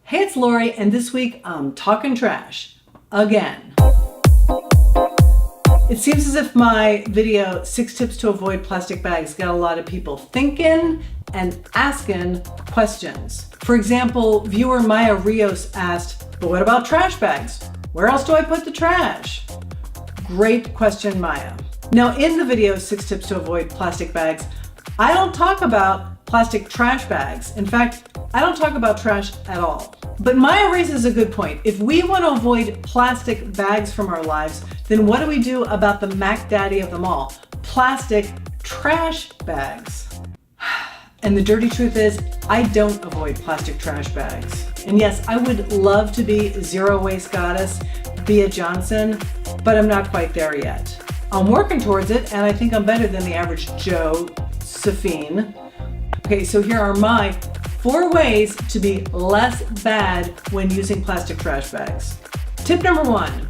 Hey, it's Lori, and this week I'm talking trash again. It seems as if my video, 6 Tips to Avoid Plastic Bags, got a lot of people thinking and asking questions. For example, viewer Maya Rios asked, but what about trash bags? Where else do I put the trash? Great question, Maya. Now, in the video, 6 Tips to Avoid Plastic Bags, I don't talk about plastic trash bags. In fact, I don't talk about trash at all. But Maya raises a good point. If we want to avoid plastic bags from our lives, then what do we do about the Mac Daddy of them all? Plastic trash bags. And the dirty truth is, I don't avoid plastic trash bags. And yes, I would love to be zero waste goddess, Bea Johnson, but I'm not quite there yet. I'm working towards it, and I think I'm better than the average Joe Safine. Okay, so here are my 4 ways to be less bad when using plastic trash bags. Tip number 1,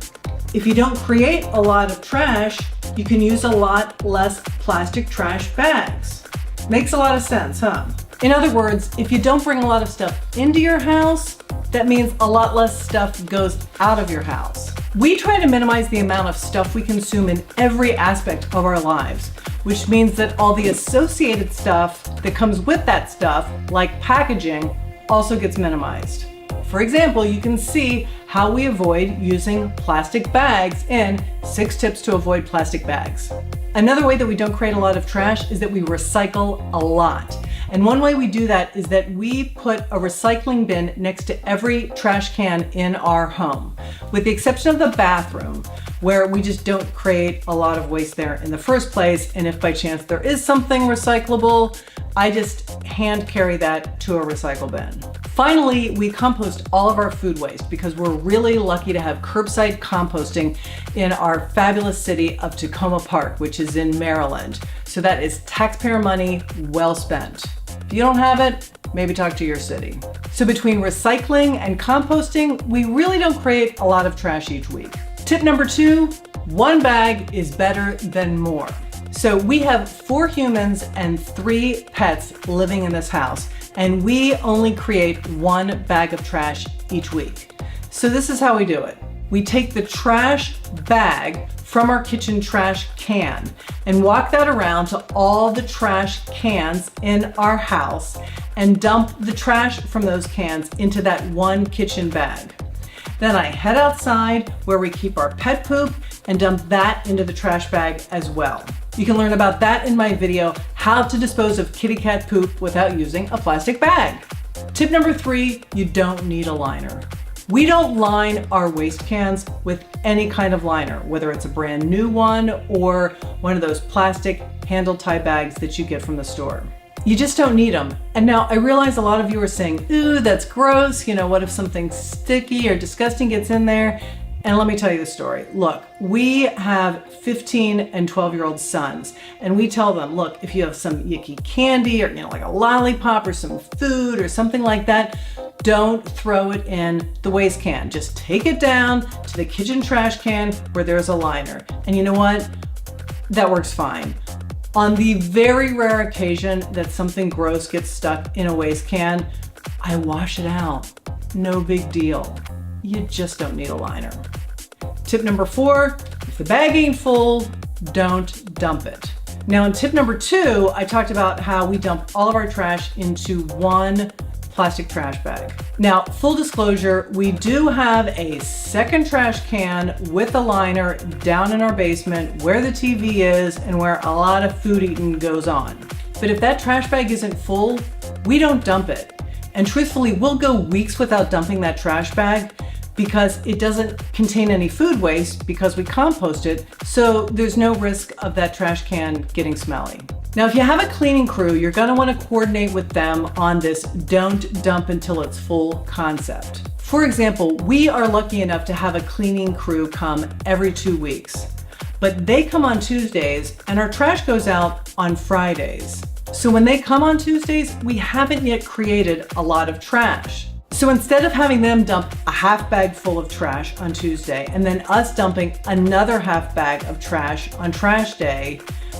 if you don't create a lot of trash, you can use a lot less plastic trash bags. Makes a lot of sense, huh? In other words, if you don't bring a lot of stuff into your house, that means a lot less stuff goes out of your house. We try to minimize the amount of stuff we consume in every aspect of our lives, which means that all the associated stuff that comes with that stuff, like packaging, also gets minimized. For example, you can see how we avoid using plastic bags in 6 Tips to Avoid Plastic Bags. Another way that we don't create a lot of trash is that we recycle a lot. And one way we do that is that we put a recycling bin next to every trash can in our home, with the exception of the bathroom, where we just don't create a lot of waste there in the first place. And if by chance there is something recyclable, I just hand carry that to a recycle bin. Finally, we compost all of our food waste because we're really lucky to have curbside composting in our fabulous city of Tacoma Park, which is in Maryland. So that is taxpayer money well spent. If you don't have it, maybe talk to your city. So between recycling and composting, we really don't create a lot of trash each week. Tip number 2, 1 bag is better than more. So we have 4 humans and 3 pets living in this house, and we only create 1 bag of trash each week. So this is how we do it. We take the trash bag from our kitchen trash can and walk that around to all the trash cans in our house and dump the trash from those cans into that 1 kitchen bag. Then I head outside where we keep our pet poop and dump that into the trash bag as well. You can learn about that in my video, How to Dispose of Kitty Cat Poop Without Using a Plastic Bag. Tip number 3, you don't need a liner. We don't line our waste cans with any kind of liner, whether it's a brand new one or one of those plastic handle tie bags that you get from the store. You just don't need them. And now I realize a lot of you are saying, ooh, that's gross. You know, what if something sticky or disgusting gets in there? And let me tell you the story. Look, we have 15 and 12-year-old sons, and we tell them, look, if you have some yucky candy or, like a lollipop or some food or something like that, don't throw it in the waste can. Just take it down to the kitchen trash can where there's a liner. And you know what? That works fine. On the very rare occasion that something gross gets stuck in a waste can, I wash it out. No big deal. You just don't need a liner. Tip number 4, if the bag ain't full, don't dump it. Now in tip number 2, I talked about how we dump all of our trash into 1 plastic trash bag. Now, full disclosure, we do have a second trash can with a liner down in our basement where the TV is and where a lot of food eating goes on. But if that trash bag isn't full, we don't dump it. And truthfully, we'll go weeks without dumping that trash bag because it doesn't contain any food waste because we compost it, so there's no risk of that trash can getting smelly. Now, if you have a cleaning crew, you're gonna wanna coordinate with them on this don't dump until it's full concept. For example, we are lucky enough to have a cleaning crew come every 2 weeks, but they come on Tuesdays and our trash goes out on Fridays. So when they come on Tuesdays, we haven't yet created a lot of trash. So instead of having them dump a half bag full of trash on Tuesday and then us dumping another half bag of trash on trash day,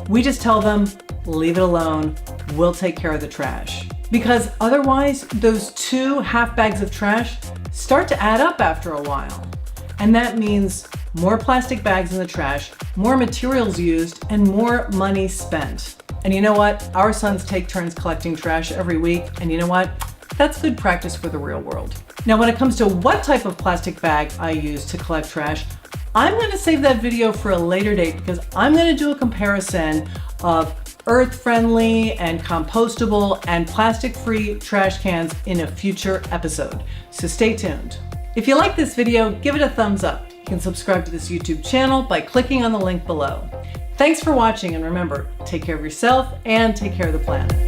we just tell them, leave it alone, we'll take care of the trash. Because otherwise, those 2 half bags of trash start to add up after a while. And that means more plastic bags in the trash, more materials used, and more money spent. And you know what? Our sons take turns collecting trash every week, and you know what? That's good practice for the real world. Now, when it comes to what type of plastic bag I use to collect trash, I'm going to save that video for a later date because I'm going to do a comparison of earth-friendly and compostable and plastic-free trash cans in a future episode. So stay tuned. If you like this video, give it a thumbs up. You can subscribe to this YouTube channel by clicking on the link below. Thanks for watching, and remember, take care of yourself and take care of the planet.